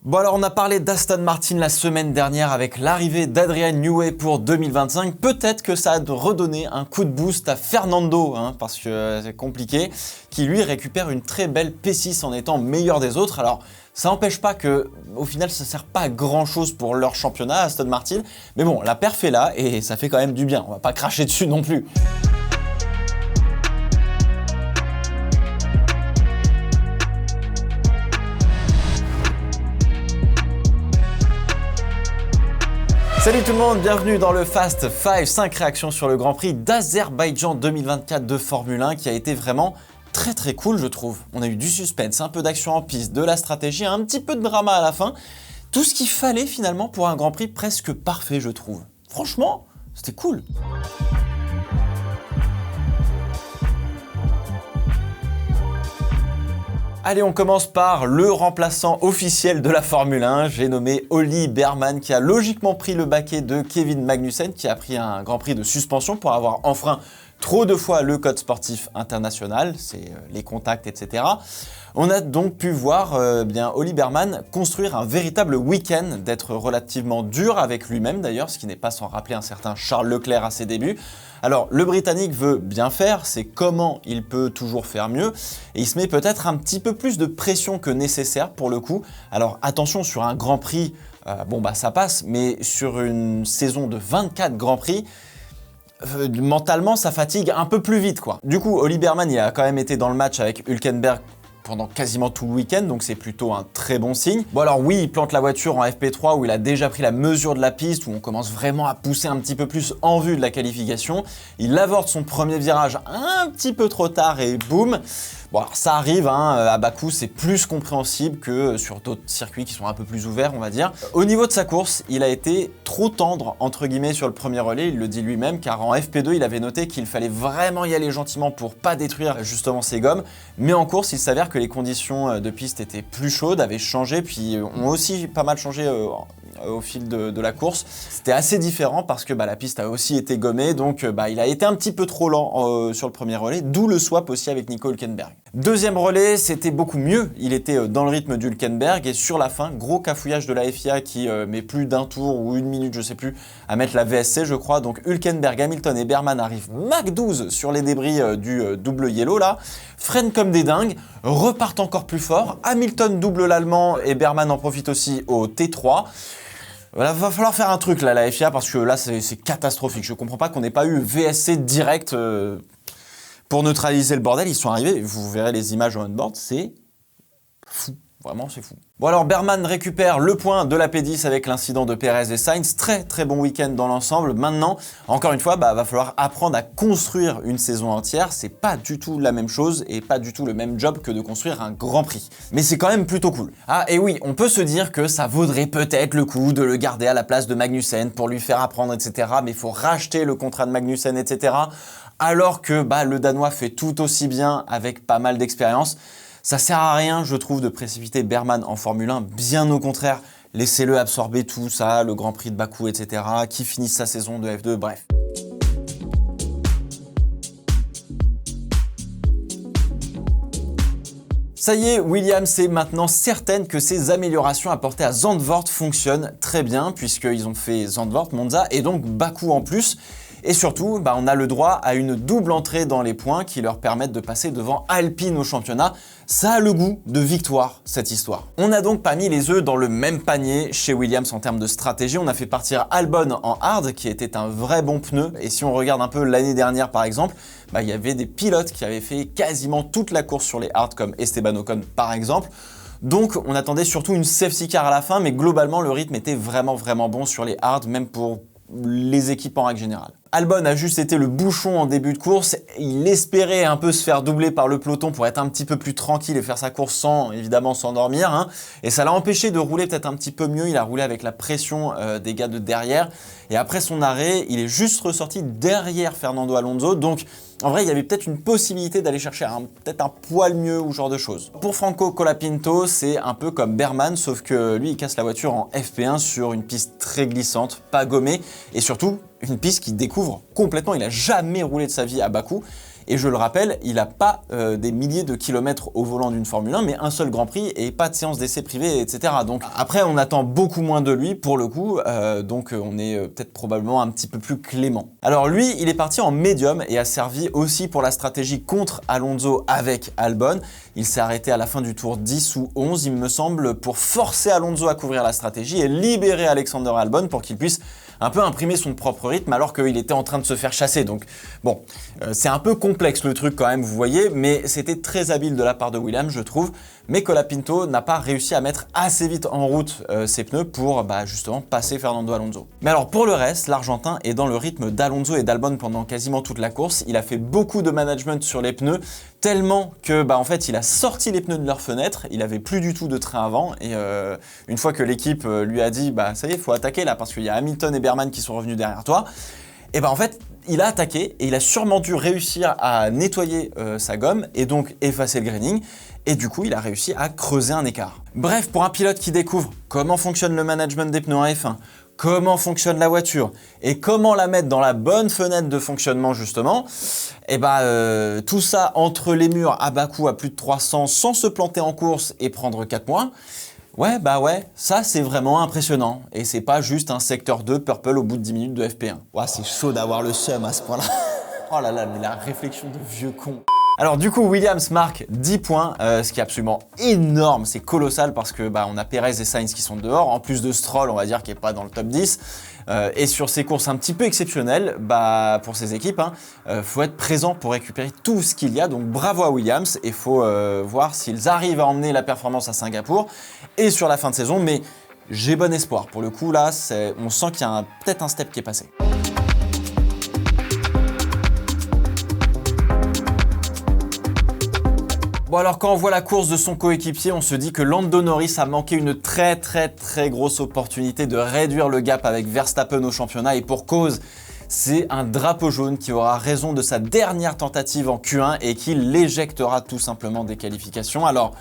Bon alors on a parlé d'Aston Martin la semaine dernière avec l'arrivée d'Adrian Newey pour 2025. Peut-être que ça a redonné un coup de boost à Fernando, parce que c'est compliqué, qui lui récupère une très belle P6 en étant meilleur des autres. Alors ça n'empêche pas que au final ça sert pas à grand chose pour leur championnat Aston Martin. Mais bon, la perf est là et ça fait quand même du bien, on va pas cracher dessus non plus. Salut tout le monde, bienvenue dans le Fast 5, 5 réactions sur le Grand Prix d'Azerbaïdjan 2024 de Formule 1 qui a été vraiment très cool je trouve. On a eu du suspense, un peu d'action en piste, de la stratégie, un petit peu de drama à la fin. Tout ce qu'il fallait finalement pour un Grand Prix presque parfait je trouve. Franchement, c'était cool. Allez, on commence par le remplaçant officiel de la Formule 1, j'ai nommé Oli Berman qui a logiquement pris le baquet de Kevin Magnussen qui a pris un Grand Prix de suspension pour avoir enfreint trop de fois le code sportif international, c'est les contacts, etc. On a donc pu voir Oli Berman construire un véritable week-end, d'être relativement dur avec lui-même d'ailleurs, ce qui n'est pas sans rappeler un certain Charles Leclerc à ses débuts. Alors le Britannique veut bien faire, c'est comment il peut toujours faire mieux, et il se met peut-être un petit peu plus de pression que nécessaire pour le coup. Alors attention, sur un Grand Prix, ça passe, mais sur une saison de 24 Grands Prix, mentalement ça fatigue un peu plus vite quoi. Du coup, Oli Berman il a quand même été dans le match avec Hülkenberg pendant quasiment tout le week-end, donc c'est plutôt un très bon signe. Bon alors oui, il plante la voiture en FP3 où il a déjà pris la mesure de la piste, où on commence vraiment à pousser un petit peu plus en vue de la qualification. Il avorte son premier virage un petit peu trop tard et boum. Bon alors ça arrive, à Bakou c'est plus compréhensible que sur d'autres circuits qui sont un peu plus ouverts on va dire. Au niveau de sa course, il a été trop tendre entre guillemets sur le premier relais, il le dit lui-même, car en FP2 il avait noté qu'il fallait vraiment y aller gentiment pour pas détruire justement ses gommes. Mais en course il s'avère que les conditions de piste étaient plus chaudes, avaient changé, puis ont aussi pas mal changé au fil de la course. C'était assez différent parce que la piste a aussi été gommée, donc il a été un petit peu trop lent sur le premier relais, d'où le swap aussi avec Nico Hülkenberg. Deuxième relais, c'était beaucoup mieux, il était dans le rythme d'Hülkenberg et sur la fin, gros cafouillage de la FIA qui met plus d'un tour ou une minute, je sais plus, à mettre la VSC je crois, donc Hülkenberg, Hamilton et Berman arrivent Mach 12 sur les débris du double yellow là, freinent comme des dingues, repartent encore plus fort, Hamilton double l'allemand et Berman en profite aussi au T3. Voilà, va falloir faire un truc là, la FIA, parce que là c'est catastrophique. Je comprends pas qu'on n'ait pas eu VSC direct pour neutraliser le bordel. Ils sont arrivés, vous verrez les images en on-board, c'est fou. Vraiment, c'est fou. Bon alors, Berman récupère le point de la P10 avec l'incident de Perez et Sainz. Très bon week-end dans l'ensemble. Maintenant, encore une fois, va falloir apprendre à construire une saison entière. C'est pas du tout la même chose et pas du tout le même job que de construire un Grand Prix. Mais c'est quand même plutôt cool. Ah et oui, on peut se dire que ça vaudrait peut-être le coup de le garder à la place de Magnussen pour lui faire apprendre, etc. Mais il faut racheter le contrat de Magnussen, etc. Alors que le Danois fait tout aussi bien avec pas mal d'expérience. Ça sert à rien, je trouve, de précipiter Berman en Formule 1, bien au contraire. Laissez-le absorber tout ça, le Grand Prix de Bakou, etc., qui finisse sa saison de F2, bref. Ça y est, Williams est maintenant certaine que ces améliorations apportées à Zandvoort fonctionnent très bien, puisqu'ils ont fait Zandvoort, Monza et donc Bakou en plus. Et surtout, on a le droit à une double entrée dans les points qui leur permettent de passer devant Alpine au championnat. Ça a le goût de victoire, cette histoire. On a donc pas mis les œufs dans le même panier chez Williams en termes de stratégie. On a fait partir Albon en hard, qui était un vrai bon pneu. Et si on regarde un peu l'année dernière, par exemple, il y avait des pilotes qui avaient fait quasiment toute la course sur les hard, comme Esteban Ocon, par exemple. Donc on attendait surtout une safety car à la fin, mais globalement le rythme était vraiment bon sur les hard, même pour les équipes en règle générale. Albon a juste été le bouchon en début de course, il espérait un peu se faire doubler par le peloton pour être un petit peu plus tranquille et faire sa course sans, évidemment, s'endormir. Et ça l'a empêché de rouler peut-être un petit peu mieux, il a roulé avec la pression des gars de derrière. Et après son arrêt, il est juste ressorti derrière Fernando Alonso, donc en vrai, il y avait peut-être une possibilité d'aller chercher peut-être un poil mieux ou ce genre de choses. Pour Franco Colapinto, c'est un peu comme Berman, sauf que lui, il casse la voiture en FP1 sur une piste très glissante, pas gommée, et surtout une piste qu'il découvre complètement. Il a jamais roulé de sa vie à Bakou. Et je le rappelle, il n'a pas des milliers de kilomètres au volant d'une Formule 1, mais un seul Grand Prix et pas de séance d'essai privée, etc. Donc après, on attend beaucoup moins de lui pour le coup, donc on est peut-être probablement un petit peu plus clément. Alors lui, il est parti en médium et a servi aussi pour la stratégie contre Alonso avec Albon. Il s'est arrêté à la fin du tour 10 ou 11, il me semble, pour forcer Alonso à couvrir la stratégie et libérer Alexander Albon pour qu'il puisse un peu imprimer son propre rythme alors qu'il était en train de se faire chasser. Donc bon, c'est un peu complexe le truc quand même, vous voyez, mais c'était très habile de la part de Williams, je trouve. Mais Colapinto n'a pas réussi à mettre assez vite en route ses pneus pour justement passer Fernando Alonso. Mais alors pour le reste, l'Argentin est dans le rythme d'Alonso et d'Albon pendant quasiment toute la course. Il a fait beaucoup de management sur les pneus, tellement que en fait il a sorti les pneus de leur fenêtre, il avait plus du tout de train avant et une fois que l'équipe lui a dit ça y est, il faut attaquer là parce qu'il y a Hamilton et Berman qui sont revenus derrière toi, et en fait il a attaqué et il a sûrement dû réussir à nettoyer sa gomme et donc effacer le graining. Et du coup, il a réussi à creuser un écart. Bref, pour un pilote qui découvre comment fonctionne le management des pneus en F1, comment fonctionne la voiture et comment la mettre dans la bonne fenêtre de fonctionnement justement, tout ça entre les murs à Bakou à plus de 300 sans se planter en course et prendre 4 points, ouais, ça c'est vraiment impressionnant. Et c'est pas juste un secteur 2 purple au bout de 10 minutes de FP1. Ouais, c'est chaud d'avoir le seum à ce point-là. Oh là là, mais la réflexion de vieux con. Alors du coup, Williams marque 10 points, ce qui est absolument énorme, c'est colossal parce que on a Perez et Sainz qui sont dehors, en plus de Stroll, on va dire, qui n'est pas dans le top 10. Et sur ces courses un petit peu exceptionnelles, pour ces équipes, faut être présent pour récupérer tout ce qu'il y a. Donc bravo à Williams, et faut voir s'ils arrivent à emmener la performance à Singapour et sur la fin de saison. Mais j'ai bon espoir. Pour le coup, là, on sent qu'il y a peut-être un step qui est passé. Bon alors quand on voit la course de son coéquipier, on se dit que Lando Norris a manqué une très grosse opportunité de réduire le gap avec Verstappen au championnat, et pour cause, c'est un drapeau jaune qui aura raison de sa dernière tentative en Q1 et qui l'éjectera tout simplement des qualifications. Alors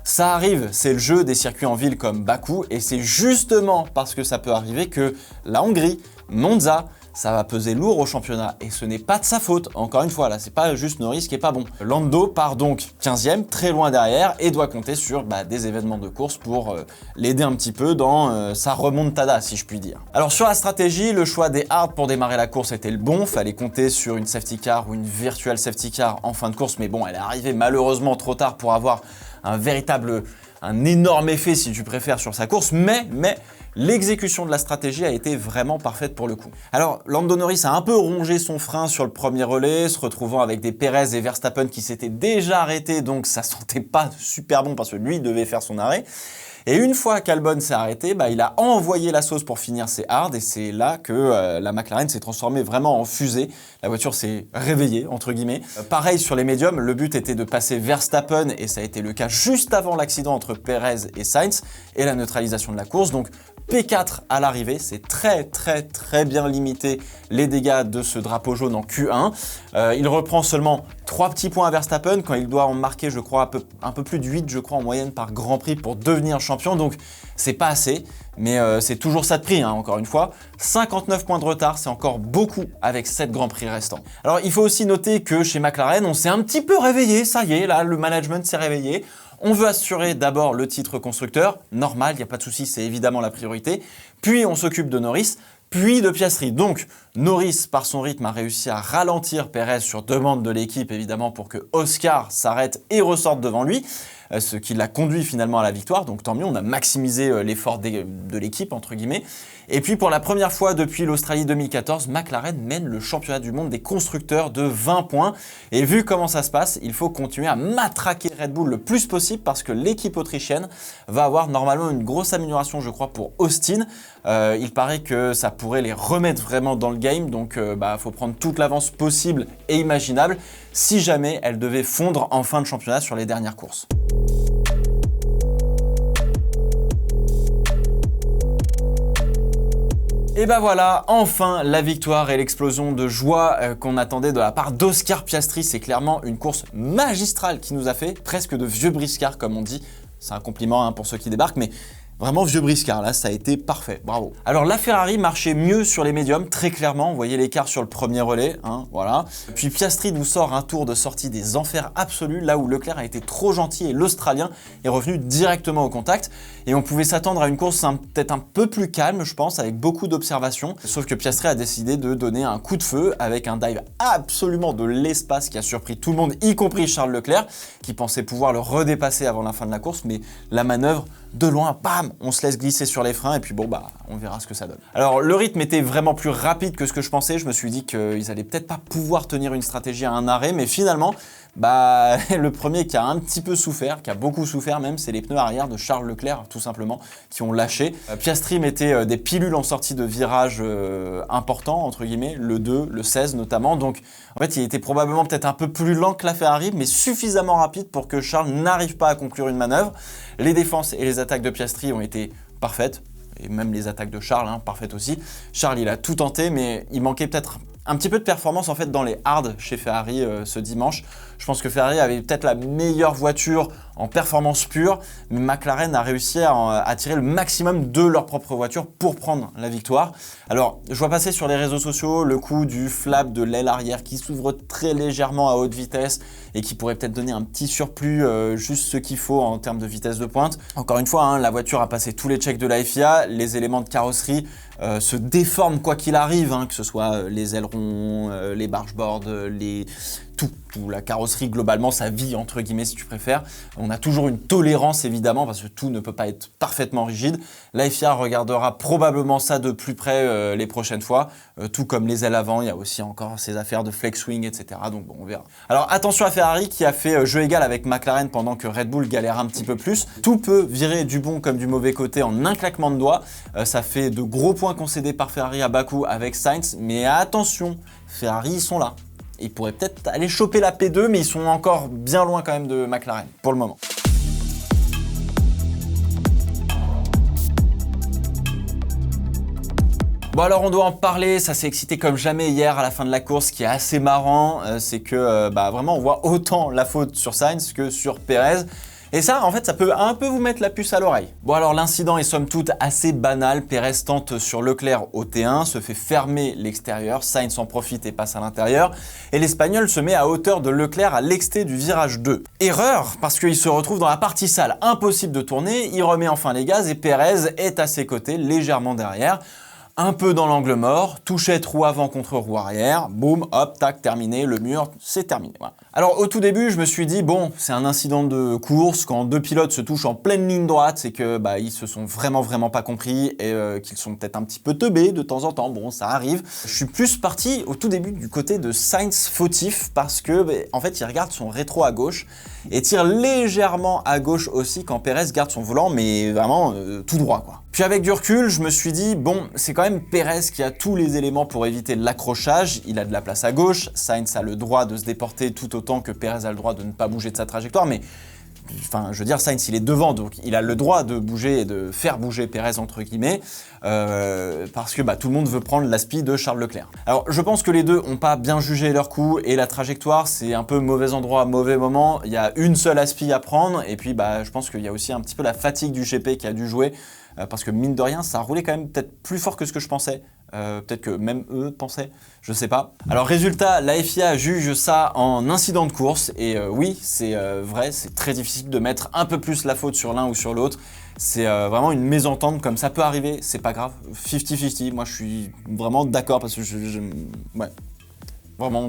ça arrive, c'est le jeu des circuits en ville comme Bakou, et c'est justement parce que ça peut arriver que la Hongrie, Monza, ça va peser lourd au championnat et ce n'est pas de sa faute. Encore une fois, là, c'est pas juste Norris qui est pas bon. Lando part donc 15e, très loin derrière, et doit compter sur des événements de course pour l'aider un petit peu dans sa remontada, si je puis dire. Alors sur la stratégie, le choix des hards pour démarrer la course était le bon. Fallait compter sur une safety car ou une virtual safety car en fin de course, mais bon, elle est arrivée malheureusement trop tard pour avoir un énorme effet, si tu préfères, sur sa course, mais l'exécution de la stratégie a été vraiment parfaite pour le coup. Alors, Lando Norris a un peu rongé son frein sur le premier relais, se retrouvant avec des Perez et Verstappen qui s'étaient déjà arrêtés, donc ça sentait pas super bon parce que lui devait faire son arrêt. Et une fois qu'Albon s'est arrêté, il a envoyé la sauce pour finir ses hards, et c'est là que la McLaren s'est transformée vraiment en fusée. La voiture s'est réveillée, entre guillemets. Pareil sur les médiums, le but était de passer Verstappen, et ça a été le cas juste avant l'accident entre Perez et Sainz, et la neutralisation de la course. Donc P4 à l'arrivée, c'est très bien limité les dégâts de ce drapeau jaune en Q1. Il reprend seulement 3 petits points à Verstappen quand il doit en marquer, je crois, un peu plus de 8, je crois, en moyenne par Grand Prix pour devenir champion. Donc c'est pas assez, mais c'est toujours ça de prix, encore une fois. 59 points de retard, c'est encore beaucoup avec 7 Grands Prix restants. Alors il faut aussi noter que chez McLaren, on s'est un petit peu réveillé, ça y est, là, le management s'est réveillé. On veut assurer d'abord le titre constructeur, normal, il n'y a pas de souci, c'est évidemment la priorité. Puis on s'occupe de Norris, puis de Piastri. Donc Norris, par son rythme, a réussi à ralentir Perez sur demande de l'équipe, évidemment, pour que Oscar s'arrête et ressorte devant lui, ce qui l'a conduit finalement à la victoire. Donc tant mieux, on a maximisé l'effort de l'équipe, entre guillemets. Et puis pour la première fois depuis l'Australie 2014, McLaren mène le championnat du monde des constructeurs de 20 points. Et vu comment ça se passe, il faut continuer à matraquer Red Bull le plus possible parce que l'équipe autrichienne va avoir normalement une grosse amélioration, je crois, pour Austin. Il paraît que ça pourrait les remettre vraiment dans le game, donc faut prendre toute l'avance possible et imaginable si jamais elle devait fondre en fin de championnat sur les dernières courses. Et voilà, enfin la victoire et l'explosion de joie qu'on attendait de la part d'Oscar Piastri. C'est clairement une course magistrale qui nous a fait, presque de vieux briscards comme on dit. C'est un compliment pour ceux qui débarquent, mais Vraiment vieux briscard, là, ça a été parfait, bravo. Alors la Ferrari marchait mieux sur les médiums, très clairement, vous voyez l'écart sur le premier relais, hein, voilà. Puis Piastri nous sort un tour de sortie des enfers absolus, là où Leclerc a été trop gentil et l'Australien est revenu directement au contact. Et on pouvait s'attendre à une course peut-être un peu plus calme, je pense, avec beaucoup d'observations. Sauf que Piastri a décidé de donner un coup de feu avec un dive absolument de l'espace qui a surpris tout le monde, y compris Charles Leclerc, qui pensait pouvoir le redépasser avant la fin de la course, mais la manœuvre, de loin, bam, on se laisse glisser sur les freins et puis bon, bah, on verra ce que ça donne. Alors, le rythme était vraiment plus rapide que ce que je pensais. Je me suis dit qu'ils allaient peut-être pas pouvoir tenir une stratégie à un arrêt, mais finalement, bah, le premier qui a un petit peu souffert, qui a beaucoup souffert même, c'est les pneus arrière de Charles Leclerc, tout simplement, qui ont lâché. Piastri mettait des pilules en sortie de virage important, entre guillemets, le 2, le 16 notamment. Donc, en fait, il était probablement peut-être un peu plus lent que la Ferrari, mais suffisamment rapide pour que Charles n'arrive pas à conclure une manœuvre. Les défenses et les attaques de Piastri ont été parfaites, et même les attaques de Charles, hein, parfaites aussi. Charles, il a tout tenté, mais il manquait peut-être un petit peu de performance en fait dans les hards chez Ferrari ce dimanche. Je pense que Ferrari avait peut-être la meilleure voiture en performance pure, mais McLaren a réussi à tirer le maximum de leur propre voiture pour prendre la victoire. Alors, je vois passer sur les réseaux sociaux le coup du flap de l'aile arrière qui s'ouvre très légèrement à haute vitesse et qui pourrait peut-être donner un petit surplus, juste ce qu'il faut en termes de vitesse de pointe. Encore une fois, hein, la voiture a passé tous les checks de la FIA, les éléments de carrosserie se déforment quoi qu'il arrive, hein, que ce soit les ailerons, les bargeboards, tout, la carrosserie globalement, sa vie entre guillemets si tu préfères. On a toujours une tolérance évidemment parce que tout ne peut pas être parfaitement rigide. La FIA regardera probablement ça de plus près les prochaines fois, tout comme les ailes avant, il y a aussi encore ces affaires de flex wing, etc. Donc bon, on verra. Alors attention à Ferrari qui a fait jeu égal avec McLaren pendant que Red Bull galère un petit peu plus. Tout peut virer du bon comme du mauvais côté en un claquement de doigts. Ça fait de gros points concédés par Ferrari à Bakou avec Sainz, mais attention, Ferrari ils sont là. Ils pourraient peut-être aller choper la P2, mais ils sont encore bien loin quand même de McLaren, pour le moment. Bon alors on doit en parler, ça s'est excité comme jamais hier à la fin de la course, ce qui est assez marrant, c'est que vraiment on voit autant la faute sur Sainz que sur Perez. Et ça, en fait, ça peut un peu vous mettre la puce à l'oreille. Bon alors l'incident est somme toute assez banal. Perez tente sur Leclerc au T1, se fait fermer l'extérieur, Sainz en profite et passe à l'intérieur. Et l'Espagnol se met à hauteur de Leclerc à l'exté du virage 2. Erreur, parce qu'il se retrouve dans la partie sale, impossible de tourner, il remet enfin les gaz et Perez est à ses côtés, légèrement derrière. Un peu dans l'angle mort, touchette roue avant contre roue arrière, boum, hop, tac, terminé, le mur, c'est terminé. Voilà. Alors au tout début, je me suis dit, bon, c'est un incident de course, quand deux pilotes se touchent en pleine ligne droite, c'est que ils se sont vraiment pas compris et qu'ils sont peut-être un petit peu teubés de temps en temps, bon, ça arrive. Je suis plus parti au tout début du côté de Sainz fautif parce que, en fait, il regarde son rétro à gauche et tire légèrement à gauche aussi quand Perez garde son volant, mais vraiment tout droit, quoi. Puis avec du recul, je me suis dit, bon, c'est quand même Perez qui a tous les éléments pour éviter l'accrochage. Il a de la place à gauche, Sainz a le droit de se déporter tout autant que Perez a le droit de ne pas bouger de sa trajectoire, mais enfin, je veux dire, Sainz, il est devant, donc il a le droit de bouger et de faire bouger Perez, entre guillemets, parce que tout le monde veut prendre l'aspi de Charles Leclerc. Alors, je pense que les deux n'ont pas bien jugé leur coup, et la trajectoire, c'est un peu mauvais endroit, mauvais moment. Il y a une seule aspi à prendre, et puis je pense qu'il y a aussi un petit peu la fatigue du GP qui a dû jouer, parce que mine de rien, ça roulait quand même peut-être plus fort que ce que je pensais. Peut-être que même eux pensaient, je sais pas. Alors résultat, la FIA juge ça en incident de course et oui, c'est vrai, c'est très difficile de mettre un peu plus la faute sur l'un ou sur l'autre. C'est vraiment une mésentente comme ça peut arriver, c'est pas grave, 50-50, moi je suis vraiment d'accord parce que ouais. Vraiment,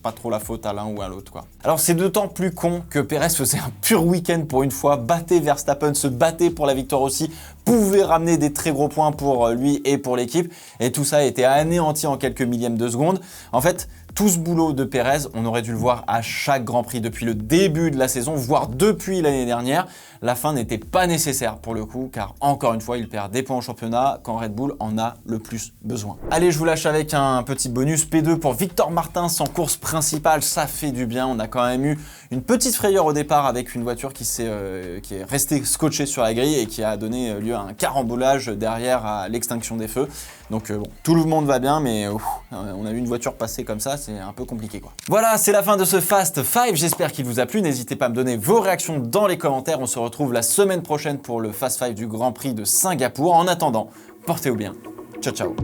pas trop la faute à l'un ou à l'autre, quoi. Alors c'est d'autant plus con que Perez faisait un pur week-end pour une fois, battait Verstappen, se battait pour la victoire aussi, pouvait ramener des très gros points pour lui et pour l'équipe, et tout ça a été anéanti en quelques millièmes de seconde. En fait, tout ce boulot de Perez, on aurait dû le voir à chaque Grand Prix depuis le début de la saison, voire depuis l'année dernière. La fin n'était pas nécessaire pour le coup, car encore une fois, il perd des points au championnat quand Red Bull en a le plus besoin. Allez, je vous lâche avec un petit bonus P2 pour Victor Martins en course principale, ça fait du bien. On a quand même eu une petite frayeur au départ avec une voiture qui est restée scotchée sur la grille et qui a donné lieu à un carambolage derrière à l'extinction des feux. Donc bon, tout le monde va bien, mais on a vu une voiture passer comme ça, c'est un peu compliqué quoi. Voilà, c'est la fin de ce Fast 5, j'espère qu'il vous a plu. N'hésitez pas à me donner vos réactions dans les commentaires. On se retrouve la semaine prochaine pour le Fast 5 du Grand Prix de Singapour. En attendant, portez-vous bien. Ciao ciao.